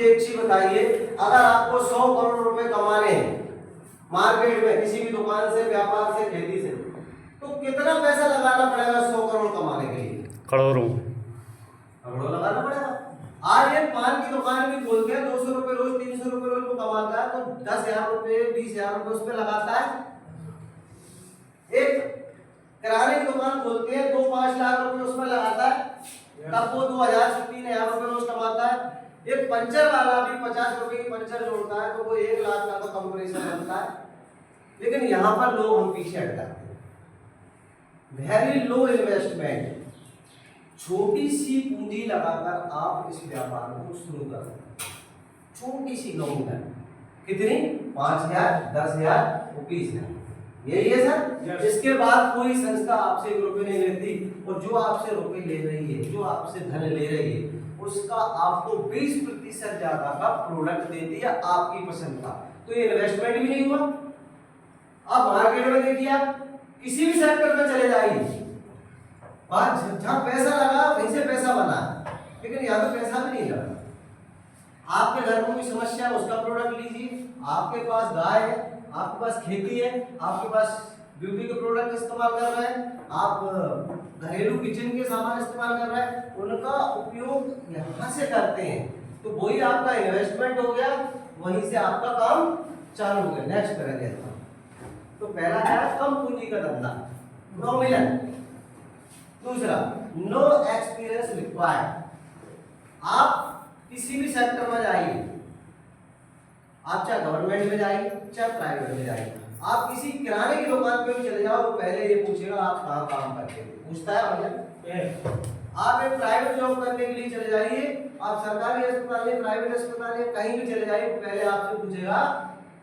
एक चीज बताइए, अगर आपको 100 करोड़ रुपए कमाने हैं मार्केट में किसी भी दुकान से, व्यापार से, खेती से, तो कितना पैसा लगाना पड़ेगा 100 करोड़ कमाने के लिए? करोड़ों लगाना पड़ेगा। आज एक पान की दुकान भी खोलते हैं, 200 रुपए रोज, 300 रुपए रोज को कमाता है, तो 10,000 रुपए, 20,000 रुपए उस पर लगाता है। एक किराने की दुकान खोलते हैं, 2-5 लाख रुपए उसमें लगाता है, तब वो 2,000 से 3,000 रुपए रोज कमाता है। एक पंचर वाला भी 50 रुपए की पंचर जोड़ता है, तो वो 1 लाख का तो कंप्रेसर बनता है। लेकिन यहाँ पर लोग हम पीछे हट जाते हैं। वेरी लो इन्वेस्टमेंट, छोटी सी पूंजी लगाकर आप इस व्यापार को शुरू कर सकते हैं। छोटी सी नॉमिनल कितनी? 5,000, 10,000, 20,000, यही है सर। इसके बाद कोई संस्था आपसे 1 रुपये नहीं लेती, और जो आपसे रुपए ले रही है, जो आपसे धन ले रही है, उसका आपको 20% ज्यादा का प्रोडक्ट देती है आपकी पसंद का, तो ये इन्वेस्टमेंट भी नहीं हुआ। अब मार्केट में देखिए, आप किसी भी सेक्टर में चले जाइए, जहां पैसा लगा वहीं से पैसा बना, लेकिन यहाँ तो पैसा भी नहीं लगा। आपके घर में कोई समस्या है, उसका प्रोडक्ट लीजिए। आपके पास गाय है, आपके पास खेती है, आपके पास ब्यूटी के प्रोडक्ट इस्तेमाल कर रहे हैं, आप घरेलू किचन के सामान इस्तेमाल कर रहे हैं, उनका उपयोग यहाँ से करते हैं, तो वही आपका इन्वेस्टमेंट हो गया, वहीं से आपका काम चालू हो गया। नेक्स्ट करेंगे। तो पहला है कम पूंजी का धंधा, नॉमिनल। दूसरा, नो एक्सपीरियंस रिक्वायर्ड। आप किसी भी सेक्टर में जाइए, आप चाहे गवर्नमेंट में जाइए, चाहे प्राइवेट में जाइए, आप किसी किराने की दुकान पे भी चले जाओ, वो पहले ये पूछेगा आप कहाँ काम करते हैं, पूछता है भैया। आप एक प्राइवेट जॉब करने के लिए चले जाइए, आप सरकारी अस्पताल में, प्राइवेट अस्पताल में, कहीं भी चले जाइए, पहले आपसे पूछेगा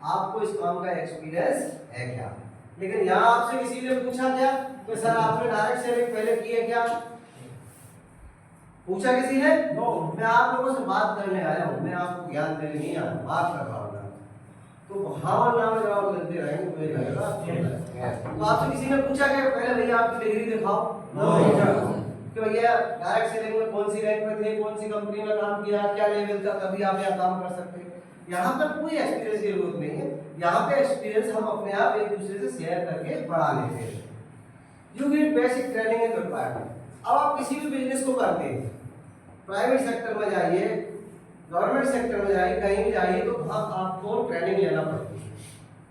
आपको इस काम का एक्सपीरियंस है क्या। लेकिन यहाँ आपसे किसी ने पूछा क्या कि सर आपने डायरेक्ट सेलिंग पहले की है क्या? पूछा किसी ने? नो। मैं आप लोगों से बात करने आया हूँ, मैं आपको ज्ञान देने नहीं आया, बात कर रहा हूँ। तो हाँ ना में जवाब देते रहेंगे तो ये लगेगा। तो आपसे किसी ने पूछा कि पहले भैया आपकी डिग्री दिखाओ, कि भैया डायरेक्ट सेलिंग में कौन सी रैंक में थे, कौन सी कंपनी में काम किया, क्या लेवल था, तभी आप यहाँ काम कर सकते हैं। यहाँ पर कोई एक्सपीरियंस की जरूरत नहीं है। यहाँ पे एक्सपीरियंस हम अपने आप एक दूसरे से शेयर करके बढ़ा लेते हैं। You get basic training in requirement. अब आप किसी भी बिजनेस को करते हैं, प्राइवेट सेक्टर में जाइए, गवर्नमेंट सेक्टर में जाइए, कहीं भी जाइए, तो वहाँ आपको ट्रेनिंग लेना पड़ती है।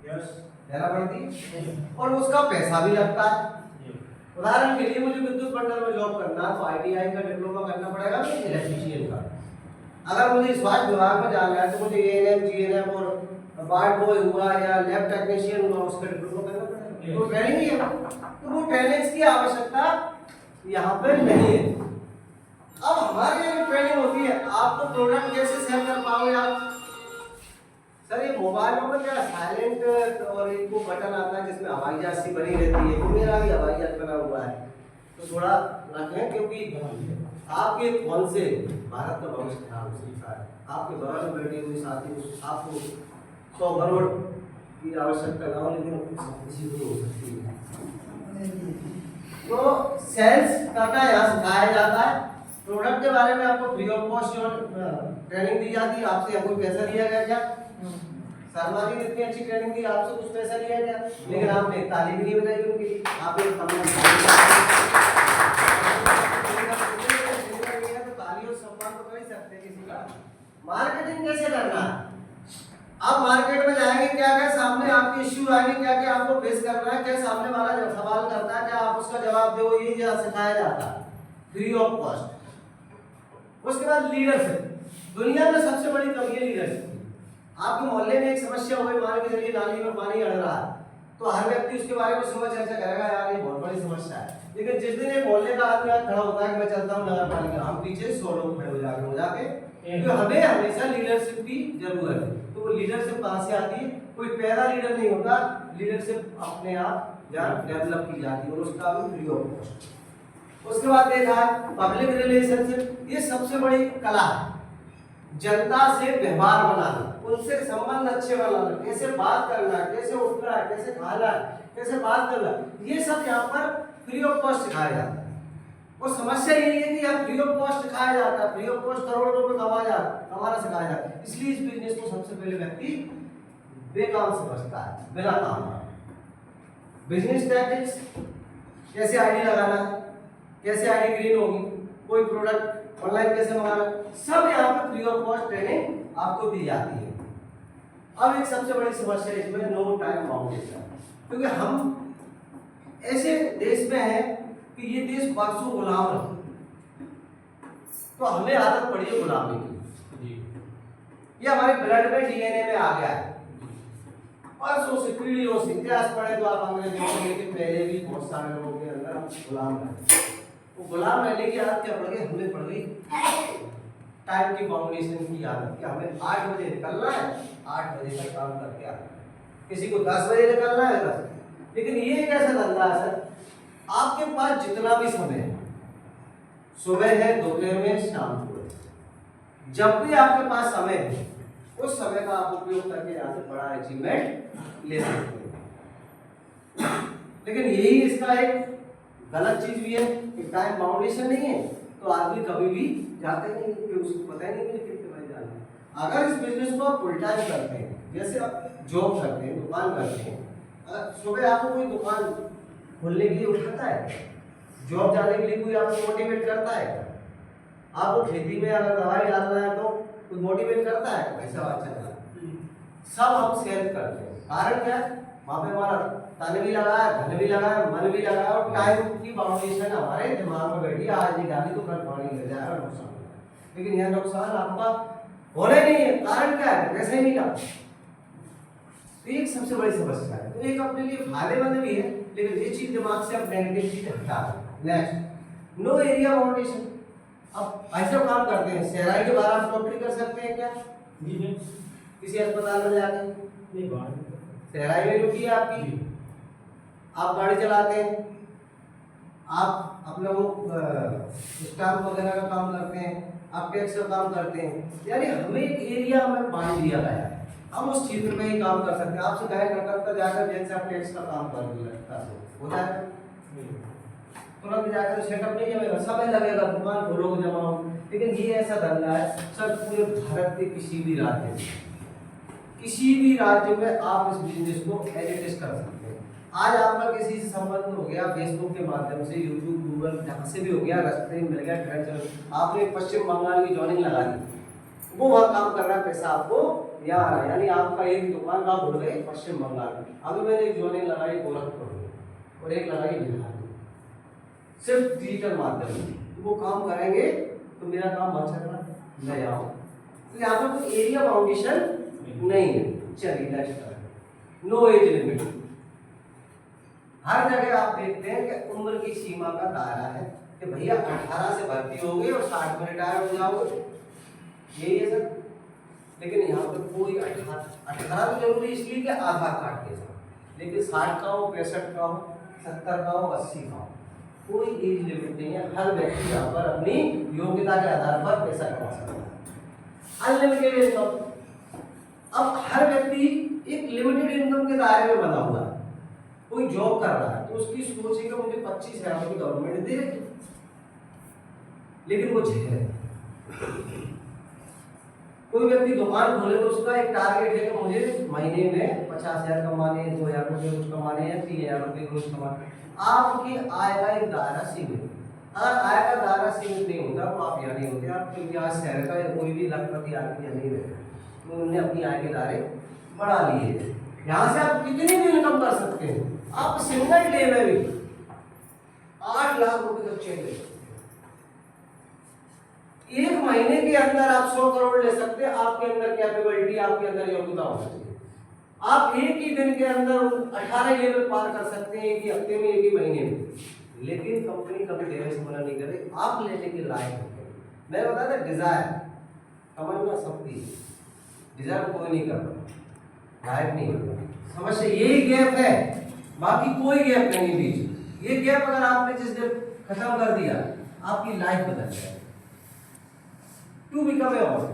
यस, लेना पड़ती है, और उसका पैसा भी लगता है। उदाहरण के लिए मुझे विद्युत मंडल में जॉब करना है, तो ITI का डिप्लोमा करना पड़ेगा, इलेक्ट्रीशियन का। अगर मुझे स्वास्थ्य विभाग में जाना है, तो मुझे ANM, GNM और वार्ड बॉय हुआ या लैब टेक्नीशियन हुआ, उसका डिप्लोमा करना पड़ेगा। तो ट्रेनिंग ही है, तो वो ट्रेनिंग की आवश्यकता यहाँ पे नहीं है। अब हमारे यहाँ ट्रेनिंग होती है, आपको प्रोडक्ट कैसे सेल कर पाओगे आप? सर ये मोबाइलों में क्या साइलेंट और एक वो बटन आता है जिसमें हवाई जहाज सी बनी रहती है, मेरा भी हवाई जहाज बना हुआ है, तो थोड़ा रखें, क्योंकि आपके फोन से भारत का भविष्य खराब हो सकता है। आपके बगल में बैठे हुए साथी आपको 100 करोड़ की आवश्यकता ना हो, लेकिन किसी को हो सकती है। तो सेल्स करना यहाँ सिखाया जाता है। प्रोडक्ट के बारे में आपको फ्री ऑफ कॉस्ट ट्रेनिंग दी जाती है। आपसे या कोई पैसा लिया गया क्या? शर्मा जी ने इतनी अच्छी ट्रेनिंग दी, आपसे कुछ पैसा लिया गया? लेकिन आपने ताली भी नहीं बजाई उनकी। आप एक मार्केटिंग कैसे करना है? आप मार्केट में जाएंगे, क्या क्या सामने आपके इश्यू आएंगे, क्या क्या आपको फेस करना है, क्या सामने वाला जब सवाल करता है, क्या आप उसका जवाब दो, ये सिखाया जाता है फ्री ऑफ कॉस्ट। उसके बाद लीडरशिप। दुनिया में सबसे बड़ी कमी है लीडरशिप। आपके मोहल्ले में एक समस्या हो गई, मान के चलिए नाली में पानी अड़ रहा है, तो हर व्यक्ति उसके बारे में सुबह चर्चा करेगा, यार ये बहुत बड़ी समस्या है। लेकिन जिस दिन एक मोहल्ले का आदमी खड़ा होता है कि मैं चलता हूँ नगर पालिका, हम पीछे 100 लोग खड़े हो जाके तो हमें हमेशा लीडरशिप की जरूरत है। तो वो लीडरशिप कहाँ से आती है? कोई पैदा लीडर नहीं होता, लीडरशिप अपने आप डेवलप की जाती है, और उसका भी फ्री ऑफ कॉस्ट। उसके बाद देखा पब्लिक रिलेशनशिप, ये सबसे बड़ी कला है। जनता से व्यवहार बनाना, उनसे संबंध अच्छे बनाना, कैसे बात करना है, कैसे उठना है, कैसे खाना है, कैसे बात करना है, ये सब यहाँ पर फ्री ऑफ कॉस्ट सिखाया जाता है। और समस्या यही है कि आप फ्री ऑफ कॉस्ट सिखाया जाता है, फ्री ऑफ कॉस्ट करोड़ों रुपए कमाना सिखाया जाता है। इसलिए इस बिजनेस को सबसे पहले व्यक्ति बेकाम समझता है, बिना काम का। बिजनेस टैक्टिक्स, कैसे आईडी लगाना है, कैसे आईडी ग्रीन होगी, कोई प्रोडक्ट ऑनलाइन कैसे मंगाना, सब यहाँ पे फ्री ऑफ कॉस्ट ट्रेनिंग आपको दी जाती है। अब एक सबसे बड़ी समस्या इसमें नो टाइम बाउंडेशन, क्योंकि हम ऐसे देश में हैं कि ये देश बरसों गुलाम रहा, तो हमें आदत पड़ी है गुलामी की। ये हमारे ब्लड में, डीएनए में आ गया है। परसों से, पीढ़ियों से इतिहास पढ़े तो आप अंग्रेजों के पहले भी बहुत सारे लोगों के अंदर गुलाम रहे। वो गुलाम रहने की आदत क्या पड़ गई, हमें पड़ गई टाइम की बाउंडेशन की आदत कि हमें 8 बजे निकलना है, 8 बजे तक काम करके आना है। किसी को 10 बजे निकलना है 10। लेकिन ये एक ऐसा धंधा है सर, आपके पास जितना भी समय है, सुबह है, दोपहर में, शाम को है, जब भी आपके पास समय है उस समय का आप उपयोग करके यहाँ से बड़ा अचीवमेंट ले सकते हैं। लेकिन यही इसका एक गलत चीज भी है कि टाइम बाउंडेशन नहीं है तो आदमी कभी भी जाते नहीं, क्योंकि उसको पता ही नहीं कि कितने बजे जाना है। अगर इस बिजनेस को आप फुल टाइम करते हैं, जैसे आप जॉब करते हैं, दुकान करते हैं, अगर सुबह आपको कोई दुकान खोलने के लिए उठाता है, जॉब जाने के लिए कोई आपको मोटिवेट करता है, आपको खेती में अगर दवाई डालना है तो कोई मोटिवेट करता है, पैसा बात चल रहा है, सब हम सेल्फ करते हैं। कारण क्या है, वहाँ पे हमारा तन भी लगाया, धन भी लगाया, मन भी लगाया, और टाइम की बाउंडेशन हमारे दिमाग में बैठी, आज नहीं डाली तो कल पानी लग जाएगा, नुकसान होगा। लेकिन यह नुकसान आपका होना ही नहीं है। कारण क्या है, पैसा ही नहीं डालता। तो एक सबसे बड़ी समस्या है। तो एक अपने लिए फायदेमंद भी है, लेकिन ये चीज दिमाग से आप नेगेटिव चीज हटा दें। नेक्स्ट, नो एरिया बाउंडेशन। अब ऐसा काम करते हैं, शहराई के बाहर आप नौकरी कर सकते हैं क्या? किसी अस्पताल में जाके नहीं, शहराई में ड्यूटी है आपकी, आप गाड़ी चलाते हैं, आप अपना वो स्टाफ वगैरह का काम करते हैं, आप टैक्स का काम करते हैं, यानी हमें एक एरिया में बांध दिया गया है, हम उस क्षेत्र में ही काम कर सकते हैं। आपसे कहें कलकत्ता जाकर जैसे आप टैक्स का काम कर हो जाएगा, तुरंत जाकर सेटअप नहीं है, समय लगेगा, दुकान खोलोगे जमाओ। लेकिन ये ऐसा धंधा है सर, पूरे भारत के किसी भी राज्य में आप इस बिजनेस को एडिट कर सकते हैं। आज आपका किसी से संबंध हो गया, फेसबुक के माध्यम से, यूट्यूब, गूगल, जहाँ से भी हो गया, रास्ते में मिल गया, ट्रेन चल, आपने पश्चिम बंगाल की जॉइनिंग लगा दी, वो वहाँ काम कर रहा है, पैसा आपको यहाँ आ रहा है, यानी आपका एक दुकान का भूल गए पश्चिम बंगाल में, अभी मैंने एक जॉइनिंग लगाई गोरखपुर में और एक लगाई बिहार में, सिर्फ डिजिटल माध्यम से वो काम करेंगे तो मेरा काम बन सकता नहीं आओ। तो यहाँ पर कोई एरिया बाउंडेशन नहीं है। चलिए नेक्स्ट, नो एज लिमिट। हर जगह आप देखते हैं कि उम्र की सीमा का दायरा है कि भैया 18 से भर्ती होगे और 60 में रिटायर हो जाओगे, यही है सर। लेकिन यहाँ पर कोई 18 तो जरूरी इसलिए कि आधार कार्ड के साथ, लेकिन 60 का हो, 65 का हो, 70 का हो, 80 का हो, कोई एज लिमिट नहीं है। हर व्यक्ति यहाँ पर अपनी योग्यता के आधार पर पैसा कमा सकता है, अनलिमिटेड इनकम। अब हर व्यक्ति एक लिमिटेड इनकम के दायरे में बना हुआ है। कोई जॉब कर रहा है तो उसकी सोच है कि मुझे 25,000 रुपये गवर्नमेंट दे रही, लेकिन वो झेल है। कोई व्यक्ति दुकान खोले तो उसका एक टारगेट है कि मुझे महीने में 50,000 कमाने हैं, 2,000 रुपये कुछ कमाने हैं, 3,000 रुपये कुछ कमाने। आपकी आय का एक दायरा सीमित, अगर आय का दायरा सीमित नहीं होता तो आप यहाँ नहीं होते। आप क्योंकि आज शहर का कोई भी लखपति आदमी यहाँ नहीं रहता, तो उन्होंने अपनी आय के दायरे बढ़ा लिए। यहाँ से आप कितनी भी इनकम कर सकते हैं। आप सिंगल डे में भी 8 लाख रुपए तक चेक ले सकते हैं। एक महीने के अंदर आप 100 करोड़ ले सकते हैं। आपके अंदर कैपेबिलिटी, आपके अंदर योग्यता हो सकती है। आप एक ही दिन के अंदर 18 लेवल पार कर सकते हैं, एक ही हफ्ते में, एक ही महीने में। लेकिन कंपनी कभी डेवेल्स मना नहीं करे, आप लेने के लायक होते हैं। मैंने बताया था डिजायर समझना सकती है, डिजायर कोई नहीं करता, लायक नहीं होता। समस्या यही गैप है, बाकी कोई गैप नहीं बीच। ये गैप अगर आपने जिस दिन खत्म कर दिया, आपकी लाइफ बदल जाएगी। टू बिकम ए ऑनर,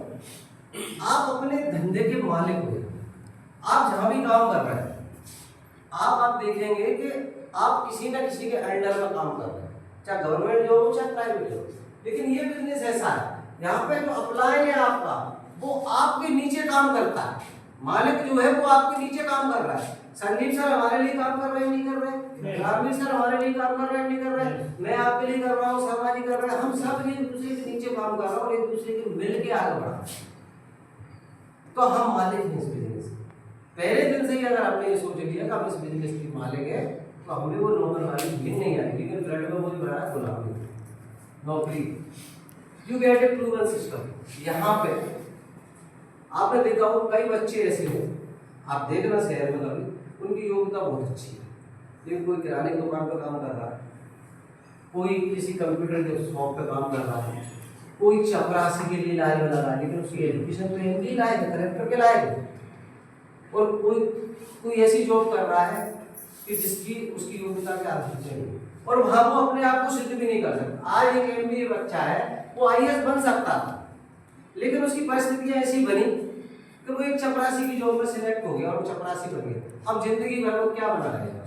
आप अपने धंधे के मालिक हो। आप जहां भी काम कर रहे हैं, आप देखेंगे कि आप किसी न किसी के अंडर में काम कर रहे हैं। चाहे गवर्नमेंट जॉब हो चाहे प्राइवेट जॉब। लेकिन ये बिजनेस ऐसा है, यहाँ पे जो अपलाइन है आपका, वो आपके नीचे काम करता है। मालिक जो है वो आपके नीचे काम कर रहा है। संदीप सर हमारे लिए काम कर रहे हैं, नहीं कर रहे? रामवीर सर हमारे लिए काम कर रहे हैं, नहीं कर रहे? मैं आपके लिए कर रहा हूँ, शर्मा जी कर रहे हैं, हम सब एक दूसरे के नीचे काम कर रहे हैं और एक दूसरे के मिल के आगे बढ़ रहे हैं। तो हम मालिक हैं इस बिजनेस। पहले दिन से ही अगर आपने ये सोच लिया कि हम इस बिजनेस के मालिक हैं, तो हमें वो नौकर वाली फीलिंग नहीं आएगी। लेकिन फ्लड में मुझे बनाया गुलामी, नौकरी। You get A proven system. यहाँ पे आपने देखा हो कई बच्चे ऐसे हो, आप देखना शहर में कभी, उनकी योग्यता बहुत अच्छी है, लेकिन कोई किराने की दुकान पर काम कर रहा है, कोई किसी कंप्यूटर के शॉप पे काम कर रहा है, कोई चपरासी के लिए लायक लगा है, लेकिन उसकी एजुकेशन तो हिंदी लायक है, कलेक्टर के लायक है, और कोई ऐसी जॉब कर रहा है कि जिसकी उसकी योग्यता के आधार नहीं, और वहां वो अपने आप को सिद्ध भी नहीं कर सकता। आज एक एमबीए बच्चा है, वो आईएएस बन सकता था, लेकिन उसकी परिस्थितियां ऐसी बनी कि वो एक चपरासी की जॉब में सिलेक्ट हो गया और चपरासी बन गया। अब जिंदगी भर वो क्या बना रहेगा?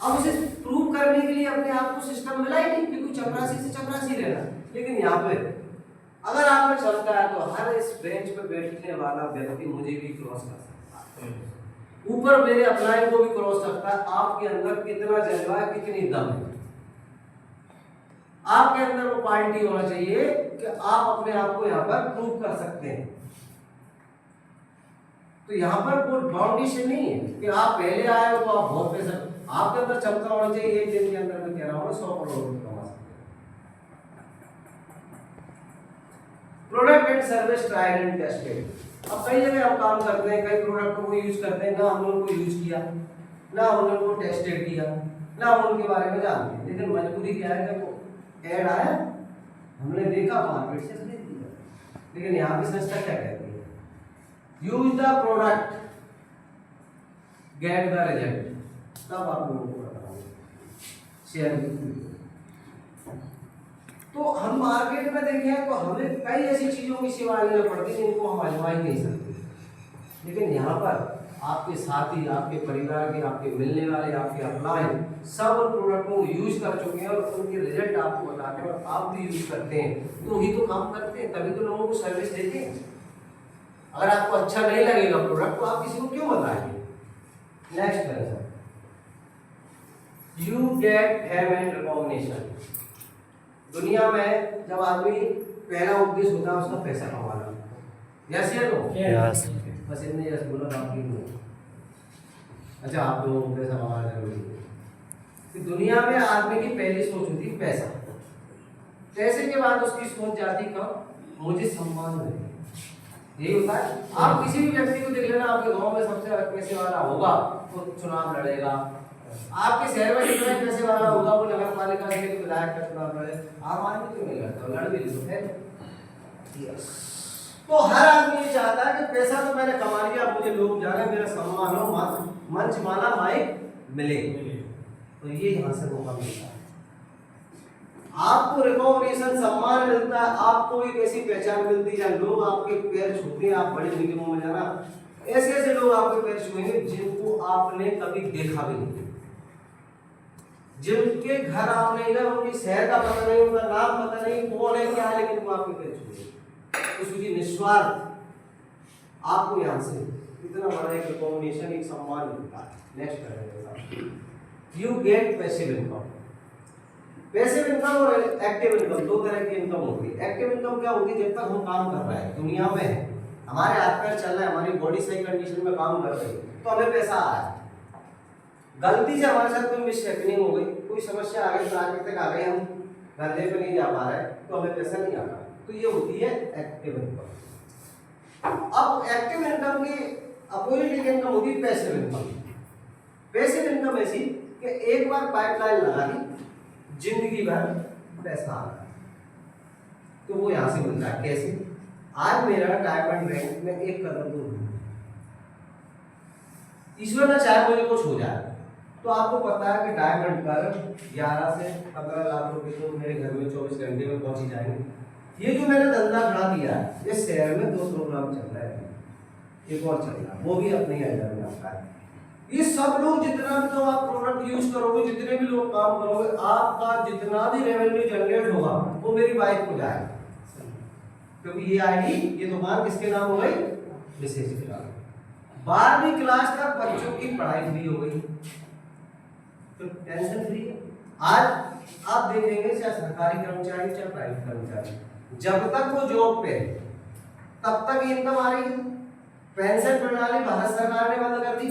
अब उसे प्रूव करने के लिए अपने आप को सिस्टम मिला ही नहीं कि कोई चपरासी से चपरासी रहना। लेकिन यहाँ पे अगर आप में चलता है तो हर इस बेंच पे बैठने वाला व्यक्ति मुझे भी क्रॉस कर सकता है, ऊपर मेरे अपलाइन को भी क्रॉस सकता है। आपके अंदर कितना जज्बा है, कितनी दम है, आपके अंदर वो क्वालिटी होना चाहिए कि आप अपने आप को यहाँ पर प्रूव कर सकते हैं। तो यहाँ पर कोई फाउंडेशन नहीं है कि आप पहले आए हो तो आप बहुत पैसा, आपके अंदर क्षमता होनी चाहिए। एक दिन के अंदर मैं कह रहा हूँ 100 करोड़ रुपए कमा सकते हैं। Product and service trial and tested. अब कई जगह हम काम करते हैं, कई प्रोडक्ट को यूज करते हैं, ना हमने उनको यूज किया, ना हमने उनको टेस्टेड किया, ना हम उनके बारे में जानते हैं। लेकिन मजबूरी क्या है कि वो ऐड आया, हमने देखा, मार्केट से खरीद लिया। लेकिन यहाँ पे संस्था क्या कहती है? Use the product, get the result. तब आप लोगों को बताऊंगा शेयर। तो हम मार्केट में देखें तो हमें कई ऐसी चीजों की सेवा लेना पड़ती है जिनको हम आजमा ही नहीं सकते। लेकिन यहाँ पर आपके साथी, आपके परिवार के, आपके मिलने वाले, आपके अपलाइन सब उन प्रोडक्टों को यूज कर चुके हैं और उनके रिजल्ट आपको बताते हैं और आप भी यूज करते हैं, तो ही तो काम करते हैं, तभी तो लोगों को सर्विस देते हैं। अगर आपको अच्छा नहीं लगेगा प्रोडक्ट तो आप किसी को क्यों बताएंगे? नेक्स्ट है sir, you get fame and recognition. दुनिया में जब आदमी पहला उद्देश्य होता है उसका पैसा कमाना, यस या नो? यस। बस इतने यस बोला, बाकी नहीं। अच्छा, आप लोगों को पैसा कमाना जरूरी है कि दुनिया में आदमी की पहली सोच होती है पैसा। पैसे के बाद उसकी सोच जाती कब? मुझे सम्मान मिले। यही होता है। आप किसी भी व्यक्ति को देख लेना, आपके गांव में सबसे पैसे वाला होगा वो चुनाव लड़ेगा, आपके शहर में जितना पैसे वाला होगा वो नगर पालिका से विधायक का चुनाव लड़े। आम आदमी क्यों नहीं लड़ता? लड़ भी लेते हैं। तो हर आदमी ये चाहता है कि पैसा तो मैंने कमा लिया, मुझे लोग जाने, मेरा सम्मान हो, मंच माना, माइक मिले, तो ये यहाँ से मौका मिलता है। आपको रिकॉग्निशन, सम्मान मिलता है, आपको एक ऐसी पहचान मिलती है, लोग आपके पैर छूते हैं। आप बड़े निगमों में जाना, ऐसे ऐसे लोग आपके पैर छुएंगे जिनको आपने कभी देखा भी नहीं, जिनके घर आपने इधर, उनके शहर का पता नहीं, उनका नाम पता नहीं, कौन है क्या है, लेकिन वो आपके पैर छुएंगे। उसकी निस्वार्थ आपको यहाँ से इतना बड़ा एक रिकॉग्निशन, एक सम्मान मिलता है। नेक्स्ट करेंगे, you get passive income. Passive income और एक्टिव इनकम, दो तरह की इनकम होती है। एक्टिव इनकम क्या होती है? जब तक हम काम कर रहे हैं, दुनिया में है, हमारे हाथ पैर चल रहे हैं, हमारी बॉडी सही कंडीशन में काम कर रही है, तो हमें पैसा आ रहा है। गलती से हमारे साथ कोई मिसहैपनिंग हो गई, कोई समस्या आ गई, प्राकृतिक आ गई, हम धंधे पे नहीं जा पा रहे, तो हमें पैसा नहीं आता, तो ये होती है एक्टिव इनकम। अब एक्टिव इनकम की अपोजिट इनकम होती है पैसिव इनकम। पैसिव इनकम ऐसी कि एक बार पाइपलाइन लगा दी, जिंदगी भर पैसा आ रहा है, तो वो यहां से मिलता है। कैसे? आज मेरा डायमंड रैंक में एक कदम दूर हूं, ईश्वर ना चाहे मुझे कुछ हो जाए, तो आपको पता है कि डायमंड पर 11 से 15 लाख रुपए तो मेरे घर में 24 घंटे में पहुंच ही जाएंगे। ये जो मैंने धंधा खड़ा किया है, इस शहर में 2 प्रोग्राम चल रहा है, एक और चल रहा है, वो भी अपने ही अंडर में आता है। ये सब लोग जितना भी तो आप प्रोडक्ट यूज करोगे, जितने भी लोग काम करोगे, आपका जितना भी रेवेन्यू जनरेट होगा वो मेरी बाइक को जाएगा, क्योंकि ये आईडी, ये दुकान किसके नाम हो गई, मिसेज के नाम। 12वीं क्लास तक बच्चों की पढ़ाई फ्री हो गई, तो टेंशन फ्री है। आज आप देखेंगे चाहे सरकारी कर्मचारी चाहे प्राइवेट कर्मचारी, जब तक वो जॉब पे है तब तक इनकम आ रही है। पेंशन प्रणाली भारत सरकार ने बंद कर दी,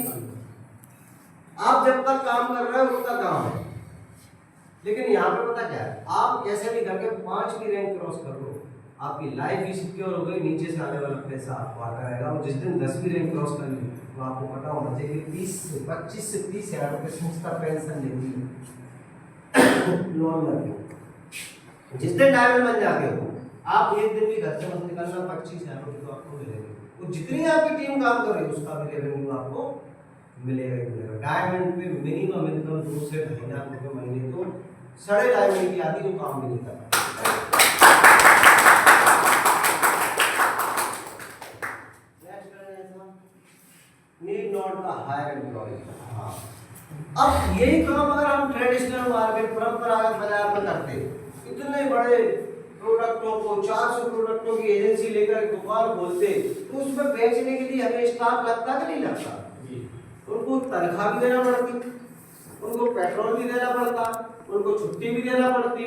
आप जब तक काम कर रहे हो तब तक काम है। लेकिन यहाँ पे पता क्या है, आप कैसे भी करके 5 की रैंक क्रॉस कर लो, आपकी लाइफ भी सिक्योर हो गई, नीचे से आने वाला पैसा आपको आता रहेगा। और जिस दिन 10वीं रैंक क्रॉस कर ली तो आपको पता होना चाहिए कि 25 से 30 हज़ार रुपये संस्था पेंशन देती है नॉर्मल। जिस दिन डायमंड बन जाते हो आप, एक दिन भी घर से मत निकलना, 25,000 रुपये तो आपको मिलेंगे। वो जितनी आपकी टीम काम कर रही है उसका भी रेवेन्यू आपको मिलेगा ही मिलेगा। डायमंड पे मिनिमम इनकम 2 से 2.5 लाख रुपये महीने, तो 3.5 डायमंड की आदि वो काम भी नहीं करता। Need not the hire employ. अब यही काम अगर हम ट्रेडिशनल मार्केट, परंपरागत बाजार में करते, इतने बड़े प्रोडक्टों को 400 प्रोडक्टों की एजेंसी लेकर दुकान खोलते, तो उसमें बेचने के लिए हमें स्टाफ लगता कि नहीं लगता? उनको तनख्वाह भी देना पड़ती, उनको पेट्रोल भी देना पड़ता, उनको छुट्टी भी देना पड़ती,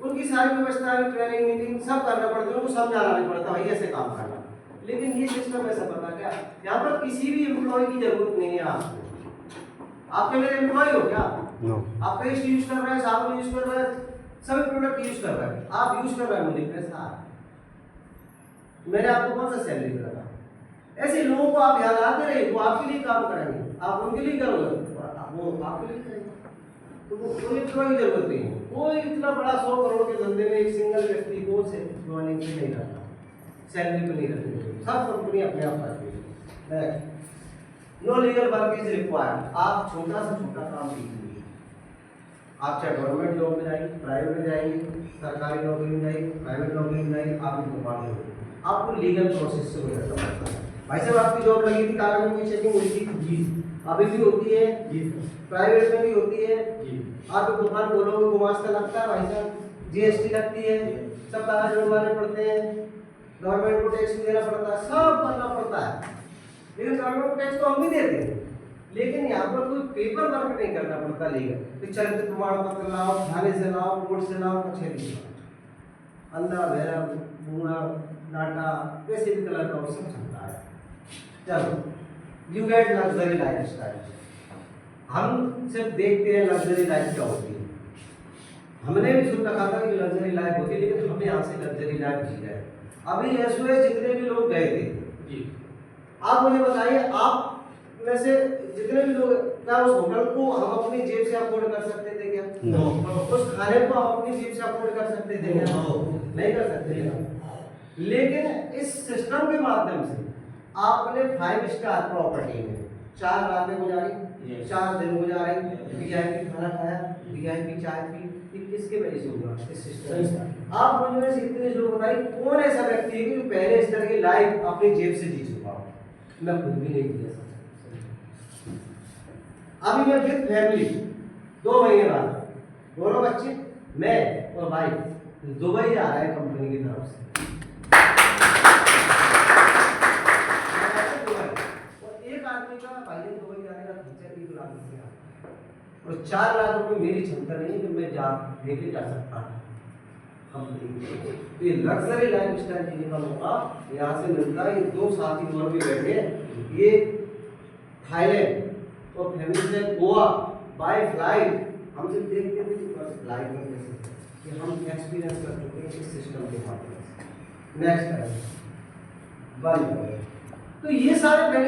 उनकी सारी व्यवस्था, ट्रेनिंग मीटिंग सब करना पड़ता, उनको समझाना भी पड़ता भाई ऐसे काम करना। लेकिन ये सिस्टम ऐसा पता क्या, यहाँ पर किसी भी एम्प्लॉय की जरूरत नहीं है आपको। आपके मेरे एम्प्लॉय हो क्या? आप पेस्ट यूज कर रहे हैं, साबुन यूज कर रहे हैं, सभी प्रोडक्ट यूज कर रहे हैं, आप यूज कर रहे हैं, मुझे पैसा मैंने आपको कौन सा सैलरी दिया? ऐसे लोगों को आप याद आते रहे, वो आपके लिए काम करेंगे, आप उनके लिए करोगे, वो आपके लिए करेंगे, तो वो कोई एम्प्लॉय की जरूरत नहीं है। कोई इतना बड़ा 100 करोड़ के धंधे में एक सिंगल व्यक्ति को से ज्वाइनिंग पे नहीं रहता, सैलरी पे नहीं रहती, सब कंपनी अपने आप करती है। No legal work is required. आप छोटा से छोटा काम कीजिए, आप चाहे गवर्नमेंट जॉब में जाइए, प्राइवेट में जाइए, सरकारी नौकरी में जाइए, प्राइवेट नौकरी में जाइए, आप दुकान में आपको लीगल प्रोसेस से गुजरना पड़ता है। भाई साहब आपकी जॉब लगी थी, कागज में चेकिंग हुई थी जी, अभी भी होती है जी, प्राइवेट में भी होती है जी। आप दुकान खोलोगे गुमास्ता लगता है भाई साहब, जीएसटी लगती है, सब कागज बनवाने पड़ते हैं, गवर्नमेंट को टैक्स देना पड़ता है, सब करना पड़ता है। लेकिन गवर्नमेंट को टैक्स तो हम भी देते हैं, लेकिन यहाँ पर कोई पेपर वर्क नहीं करना पड़ता लीगल, तो चरित्र प्रमाण पत्र लाओ, थाने से लाओ, कोर्ट से लाओ, कचहरी से लाओ, अंधा बहरा बूढ़ा नाटा वैसे भी कलर का सब चलता है। चलो you get luxury life style. हम सिर्फ देखते हैं लग्जरी लाइफ क्या होती है, हमने भी सुन रखा था कि लग्जरी लाइफ होती है, लेकिन हम यहाँ से लग्जरी लाइफ जी रहे हैं। अभी एसओए जितने भी लोग गए थे जी, आप मुझे बताइए, आप में से जितने भी लोग, क्या उस होटल को हम अपनी जेब से अफोर्ड कर सकते थे क्या? नो। उस खाने को हम अपनी जेब से अफोर्ड कर सकते थे क्या? नहीं कर सकते थे। लेकिन इस सिस्टम के माध्यम से आपने 5 स्टार प्रॉपर्टी में 4 रातें गुजारी, 4 दिन गुजारे, वीआईपी खाना खाया, वीआईपी चाय पी, किसके वजह से हुआ? इस सिस्टम से। आप मुझे इतने लोग बताइए, कौन ऐसा व्यक्ति है कि जो पहले इस तरह की लाइफ अपनी जेब से जी चुका हो? मैं खुद भी नहीं जी सकता। अभी मैं विद फैमिली 2 महीने बाद, दोनों बच्चे, मैं और भाई दुबई जा रहे हैं कंपनी की तरफ से। और एक आदमी का भाई दुबई जाने का खर्चा 3 लाख रुपया, और 4 लाख रुपये मेरी क्षमता नहीं है कि मैं लेके जा सकता कंपनी। तो ये लग्जरी लाइफ स्टाइल जीने का मौका यहाँ से मिलता है। ये 2 साथी और भी बैठे, ये थाईलैंड और फैमिली से गोवा बाय फ्लाइट, हमसे देखते थे कि फ्लाइट में कैसे, कि हम एक्सपीरियंस कर चुके हैं इस सिस्टम के माध्यम से। नेक्स्ट है बंद। तो ये सारे